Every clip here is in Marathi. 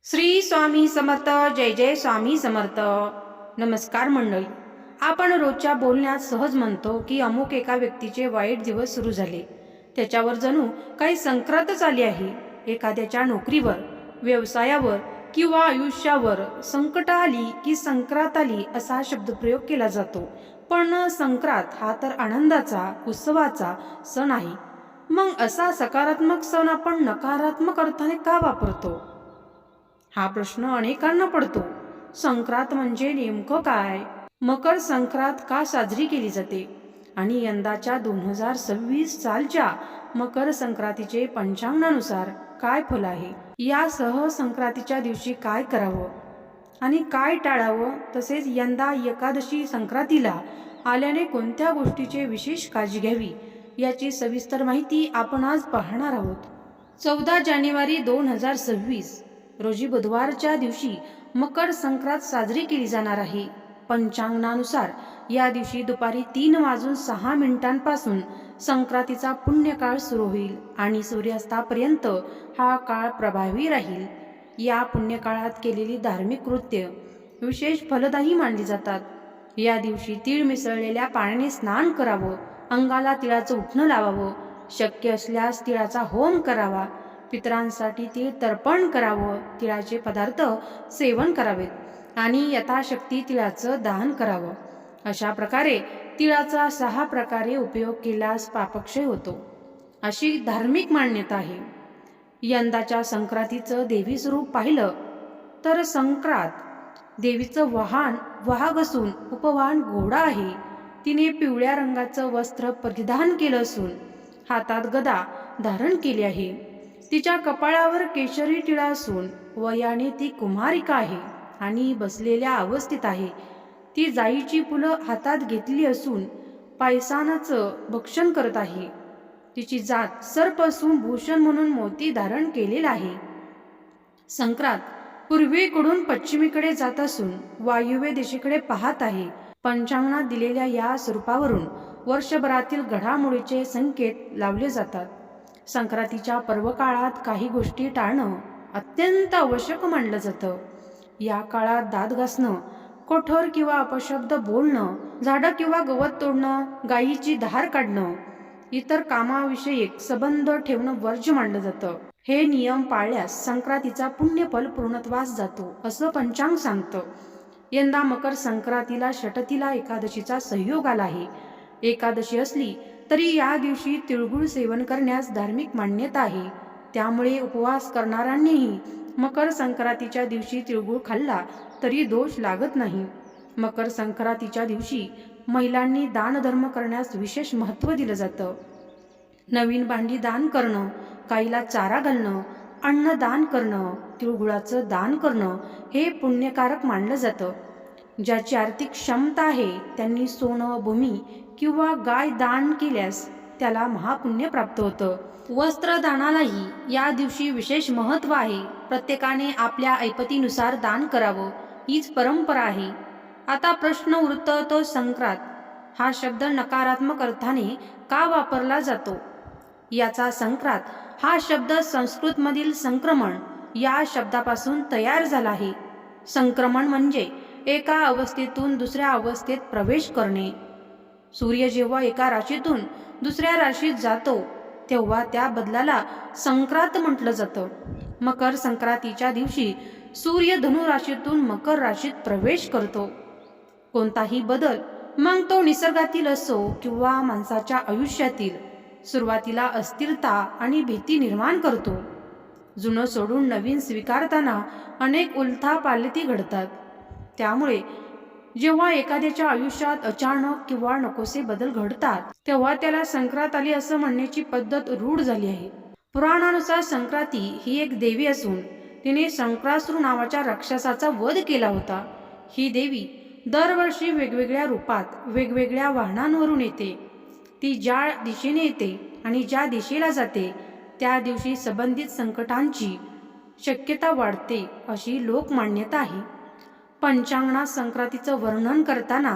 श्री स्वामी समर्थ. जय जय स्वामी समर्थ. नमस्कार मंडळी. आपण रोजच्या बोलण्यात सहज म्हणतो की अमुक एका व्यक्तीचे वाईट दिवस सुरू झाले, त्याच्यावर जणू काही संक्रांतच आली आहे. एखाद्याच्या नोकरीवर, व्यवसायावर किंवा आयुष्यावर संकट आली की संक्रांत आली असा शब्दप्रयोग केला जातो. पण संक्रांत हा तर आनंदाचा, उत्सवाचा सण आहे. मग असा सकारात्मक सण आपण नकारात्मक अर्थाने का वापरतो, हा प्रश्न अनेकांना पडतो. संक्रांत म्हणजे नेमकं काय? मकर संक्रांत का साजरी केली जाते? आणि यंदाच्या 2026 सालच्या मकर संक्रांतीचे पंचांगानुसार काय फल आहे? यासह संक्रांतीच्या दिवशी काय करावं आणि काय टाळावं, तसेच यंदा एकादशी संक्रांतीला आल्याने कोणत्या गोष्टीची विशेष काळजी घ्यावी, याची सविस्तर माहिती आपण आज पाहणार आहोत. 14 जानेवारी 2026 रोजी बुधवारच्या दिवशी मकर संक्रांत साजरी केली जाणार आहे. पंचांगानुसार या दिवशी दुपारी 3:06 संक्रांतीचा पुण्यकाळ सुरू होईल आणि सूर्यास्तापर्यंत हा काळ प्रभावी राहील. या पुण्यकाळात केलेली धार्मिक कृत्य विशेष फलदायी मानली जातात. या दिवशी तीळ मिसळलेल्या पाण्याने स्नान करावं, अंगाला तिळाचं उटणं लावावं, शक्य असल्यास तिळाचा होम करावा, पितरांसाठी तीळ तर्पण करावं, तिळाचे पदार्थ सेवन करावेत आणि यथाशक्ती तिळाचं दान करावं. अशा प्रकारे तिळाचा 6 प्रकारे उपयोग केल्यास पापक्षय होतो, अशी धार्मिक मान्यता आहे. यंदाच्या संक्रांतीचं देवी स्वरूप पाहिलं तर संक्रांत देवीचं वाहक असून उपवाहन घोडा आहे. तिने पिवळ्या रंगाचं वस्त्र परिधान केलं असून हातात गदा धारण केली आहे. तिच्या कपाळावर केशरी टिळा असून वयाने ती कुमारिका आहे आणि बसलेल्या अवस्थेत आहे. ती जाईची फुलं हातात घेतली असून पायसानाचं भक्षण करत आहे. तिची जात सर्प असून भूषण म्हणून मोती धारण केलेला आहे. संक्रांत पूर्वेकडून पश्चिमेकडे जात असून वायुव्य दिशेकडे पाहत आहे. पंचांगात दिलेल्या या स्वरूपावरून वर्षभरातील घडामोडीचे संकेत लावले जातात. संक्रांतीच्या पर्वकाळात काही गोष्टी टाळणं अत्यंत आवश्यक मानलं जातं. या काळात दात घासणं, कठोर किंवा अपशब्द बोलणं, झाडं किंवा गवत तोडणं, गायीची धार काढणं, इतर कामाविषयक संबंध ठेवणं वर्ज्य मानलं जातं. हे नियम पाळल्यास संक्रांतीचा पुण्यफल पूर्णत्वास जातो, असं पंचांग सांगतं. यंदा मकर संक्रांतीला षटतीला एकादशीचा संयोग आला आहे. एकादशी असली तरी या दिवशी तिळगुळ सेवन करण्यास धार्मिक मान्यता आहे. त्यामुळे उपवास करणाऱ्यांनीही मकर संक्रांतीच्या दिवशी तिळगुळ खाल्ला तरी दोष लागत नाही. मकर संक्रांतीच्या दिवशी महिलांनी दानधर्म करण्यास विशेष महत्त्व दिलं जातं. नवीन भांडी दान करणं, गाईला चारा घालणं, अन्न दान करणं, तिळगुळाचं दान करणं हे पुण्यकारक मानलं जातं. ज्याची आर्थिक क्षमता आहे त्यांनी सोनं, भूमी किंवा गाय दान केल्यास त्याला महापुण्य प्राप्त होतं. वस्त्रदानालाही या दिवशी विशेष महत्त्व आहे. प्रत्येकाने आपल्या ऐपतीनुसार दान करावं, हीच परंपरा आहे. आता प्रश्न उरतो, संक्रांत हा शब्द नकारात्मक अर्थाने का वापरला जातो? याचा संक्रांत हा शब्द संस्कृतमधील संक्रमण या शब्दापासून तयार झाला आहे. संक्रमण म्हणजे एका अवस्थेतून दुसऱ्या अवस्थेत प्रवेश करणे. सूर्य जेव्हा एका राशीतून दुसऱ्या राशीत जातो तेव्हा त्या बदलाला संक्रांत म्हटलं जातं. मकर संक्रांतीच्या दिवशी सूर्य धनु राशीतून मकर राशीत प्रवेश करतो. कोणताही बदल, मग तो निसर्गातील असो किंवा माणसाच्या आयुष्यातील, सुरुवातीला अस्थिरता आणि भीती निर्माण करतो. जुनं सोडून नवीन स्वीकारताना अनेक उलथापालथी घडतात. त्यामुळे जेव्हा एखाद्याच्या आयुष्यात अचानक किंवा नकोसे बदल घडतात तेव्हा त्याला संक्रांत आली असं म्हणण्याची पद्धत रूढ झाली आहे. पुराणानुसार संक्रांती ही एक देवी असून तिने संक्रासुर नावाच्या राक्षसाचा वध केला होता. ही देवी दरवर्षी वेगवेगळ्या रूपात वेगवेगळ्या वाहनांवरून येते. ती ज्या दिशेने येते आणि ज्या दिशेला जाते त्या दिवशी संबंधित संकटांची शक्यता वाढते, अशी लोकमान्यता आहे. पंचांगात संक्रांतीचं वर्णन करताना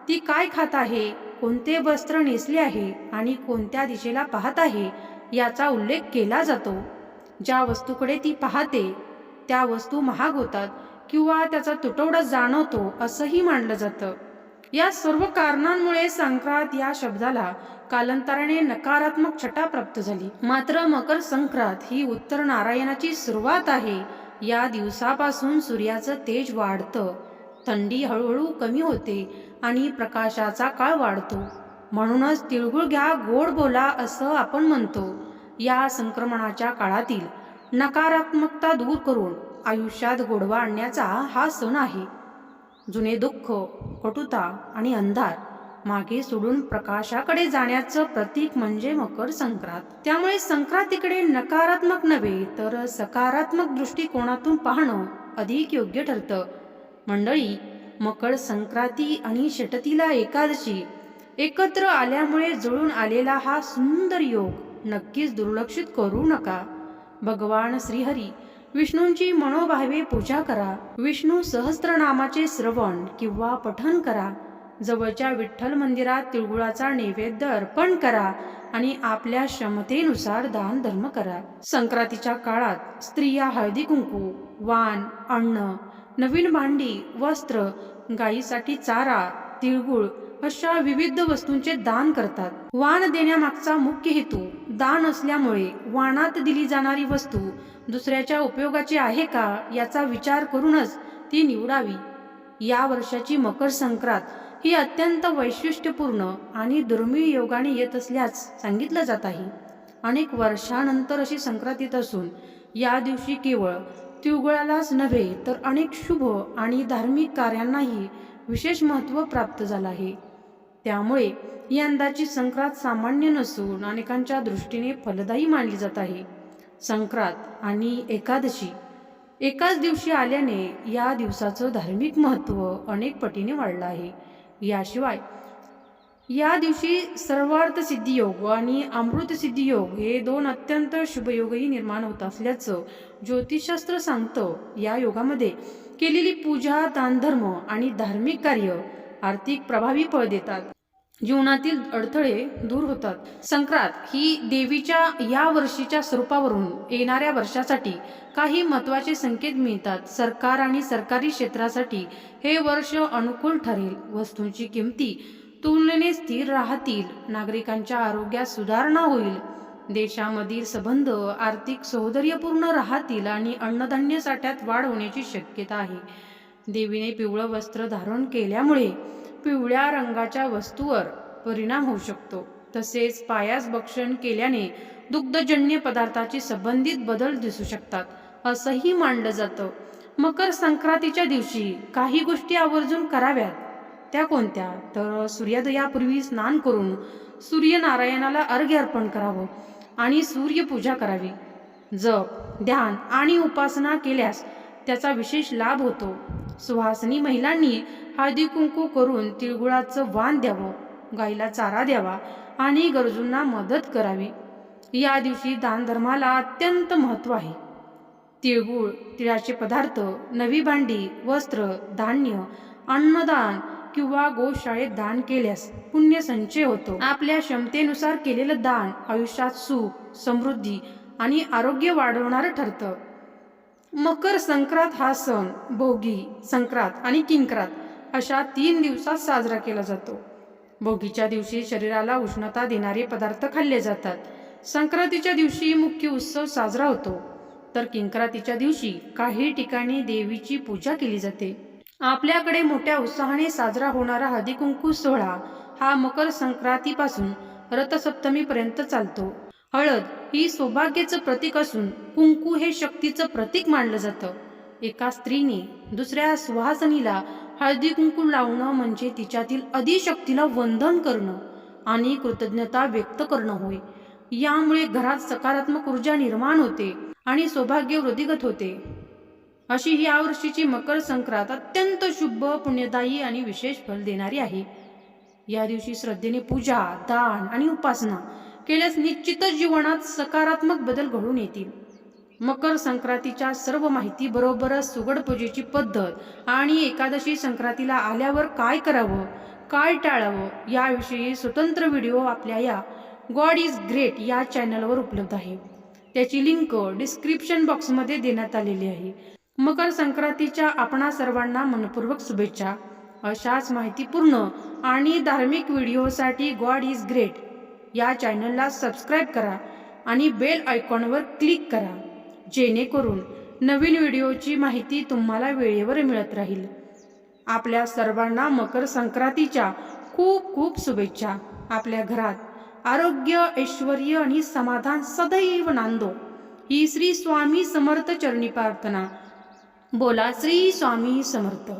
ती काय खात आहे, कोणते वस्त्र नेसले आहे आणि कोणत्या दिशेला पाहत आहे याचा उल्लेख केला जातो. ज्या वस्तूकडे ती पाहते त्या वस्तू महाग होतात किंवा त्याचा तुटवडा जाणवतो असंही मानलं जातं. या सर्व कारणांमुळे संक्रांत या शब्दाला कालांतराने नकारात्मक छटा प्राप्त झाली. मात्र मकर संक्रांत ही उत्तर नारायणाची सुरुवात आहे. या दिवसापासून सूर्याचं तेज वाढतं, थंडी हळूहळू कमी होते आणि प्रकाशाचा काळ वाढतो. म्हणूनच तिळगुळ घ्या गोड बोला असं आपण म्हणतो. या संक्रमणाच्या काळातील नकारात्मकता दूर करून आयुष्यात गोडवा आणण्याचा हा सण आहे. जुने दुःख, कटुता आणि अंधार मागे सोडून प्रकाशाकडे जाण्याचं प्रतीक म्हणजे मकर संक्रांत. त्यामुळे संक्रांतीकडे नकारात्मक नव्हे तर सकारात्मक दृष्टिकोनातून पाहणं अधिक योग्य ठरतं. मंडळी, मकर संक्रांती आणि षटतीला एकादशी एकत्र आल्यामुळे जुळून आलेला हा सुंदर योग नक्कीच दुर्लक्षित करू नका. भगवान श्रीहरी विष्णूंची मनोभावे पूजा करा. विष्णू सहस्त्रनामाचे श्रवण किंवा पठण करा. जवळच्या विठ्ठल मंदिरात तिळगुळाचा नैवेद्य अर्पण करा आणि आपल्या क्षमतेनुसार दान धर्म करा. संक्रांतीच्या काळात स्त्रिया हळदी कुंकू, वाण, अन्न, नवीन भांडी, वस्त्र, गायीसाठी चारा, तिळगुळ अशा विविध वस्तूंचे दान करतात. वाण देण्यामागचा मुख्य हेतू दान असल्यामुळे वाणात दिली जाणारी वस्तू दुसऱ्याच्या उपयोगाची आहे का याचा विचार करूनच ती निवडावी. या वर्षाची मकर संक्रांत ही अत्यंत वैशिष्ट्यपूर्ण आणि दुर्मिळ योगाने येत असल्यास सांगितलं जात आहे. अनेक वर्षानंतर अशी संक्रांत येत असून या दिवशी केवळ तिळगुळालाच नव्हे तर अनेक शुभ आणि धार्मिक कार्यांनाही विशेष महत्त्व प्राप्त झालं आहे. त्यामुळे यंदाची संक्रांत सामान्य नसून अनेकांच्या दृष्टीने फलदायी मानली जात आहे. संक्रांत आणि एकादशी एकाच दिवशी आल्याने या दिवसाचं धार्मिक महत्त्व अनेक पटीने वाढलं आहे. याशिवाय या दिवशी सर्वार्थ सिद्धी योग आणि अमृत सिद्धी योग हे दोन अत्यंत शुभयोगही निर्माण होत असल्याचं ज्योतिषशास्त्र सांगतं. या योगामध्ये केलेली पूजा, दानधर्म आणि धार्मिक कार्य आर्थिक प्रभावी फळ देतात. जीवनातील अडथळे दूर होतात. संक्रांत ही देवीच्या या वर्षीच्या स्वरूपावरून येणाऱ्या वर्षासाठी काही महत्त्वाचे संकेत मिळतात. सरकार आणि सरकारी क्षेत्रासाठी हे वर्ष अनुकूल ठरेल. वस्तूंची किमती तुलनेने स्थिर राहतील. नागरिकांच्या आरोग्यात सुधारणा होईल. देशामधील संबंध आर्थिक सौहार्दपूर्ण राहतील आणि अन्नधान्य साठ्यात वाढ होण्याची शक्यता आहे. देवीने पिवळं वस्त्र धारण केल्यामुळे पिवळ्या रंगाच्या वस्तूवर परिणाम होऊ शकतो. तसेच पायास भक्षण केल्याने दुग्धजन्य पदार्थाची संबंधित बदल दिसू शकतात असंही मानलं जातं. मकर संक्रांतीच्या दिवशी काही गोष्टी आवर्जून कराव्यात. त्या कोणत्या तर सूर्योदयापूर्वी स्नान करून सूर्यनारायणाला अर्घ्य अर्पण करावं आणि सूर्यपूजा करावी. जप, ध्यान आणि उपासना केल्यास त्याचा विशेष लाभ होतो. सुहासिनी महिलांनी हळदी कुंकू करून तिळगुळाचं वाण द्यावं, गाईला चारा द्यावा आणि गरजूंना मदत करावी. या दिवशी दानधर्माला अत्यंत महत्त्व आहे. तिळगुळ, तिळाचे पदार्थ, नवी भांडी, वस्त्र, धान्य, अन्नदान किंवा गोशाळेत दान केल्यास पुण्य संचय होतो. आपल्या क्षमतेनुसार केलेलं दान आयुष्यात सुख, समृद्धी आणि आरोग्य वाढवणारं ठरतं. मकर संक्रांत हा सण भोगी, संक्रांत आणि किंक्रांत अशा 3 दिवसात साजरा केला जातो. भोगीच्या दिवशी शरीराला उष्णता देणारे पदार्थ खाल्ले जातात. संक्रांतीच्या दिवशी मुख्य उत्सव साजरा होतो, तर किंक्रांतीच्या दिवशी काही ठिकाणी देवीची पूजा केली जाते. आपल्याकडे मोठ्या उत्साहाने साजरा होणारा हळदी कुंकू सोहळा हा मकर संक्रांतीपासून रथसप्तमीपर्यंत चालतो. हळद ही सौभाग्याचं प्रतीक असून कुंकू हे शक्तीचं प्रतीक मानलं जातं. एका स्त्रीने दुसऱ्या सुहासिनीला हळदी कुंकू लावणं म्हणजे तिच्यातील अधिशक्तीला वंदन करणं आणि कृतज्ञता व्यक्त करणं होय. यामुळे घरात सकारात्मक ऊर्जा निर्माण होते आणि सौभाग्य वृद्धिंगत होते. अशी ही यावर्षीची मकर संक्रांत अत्यंत शुभ, पुण्यदायी आणि विशेष फल देणारी आहे. या दिवशी श्रद्धेने पूजा, दान आणि उपासना केल्यास निश्चितच जीवनात सकारात्मक बदल घडून येतील. मकर संक्रांतीच्या सर्व माहिती बरोबरच सुगड पूजेची पद्धत आणि एकादशी संक्रांतीला आल्यावर काय करावं, काय टाळावं याविषयी स्वतंत्र व्हिडिओ आपल्या या गॉड इज ग्रेट या चॅनलवर उपलब्ध आहे. त्याची लिंक डिस्क्रिप्शन बॉक्समध्ये देण्यात आलेली आहे. मकर संक्रांतीच्या आपणा सर्वांना मनपूर्वक शुभेच्छा. अशाच माहितीपूर्ण आणि धार्मिक व्हिडिओसाठी गॉड इज ग्रेट या चॅनलला सबस्क्राईब करा आणि बेल आयकॉनवर क्लिक करा, जेणेकरून नवीन व्हिडिओची माहिती तुम्हाला वेळेवर मिळत राहील. आपल्या सर्वांना मकर संक्रांतीच्या खूप खूप शुभेच्छा. आपल्या घरात आरोग्य, ऐश्वर्य आणि समाधान सदैव नांदो ही श्री स्वामी समर्थ चरणी प्रार्थना. बोला श्री स्वामी समर्थ.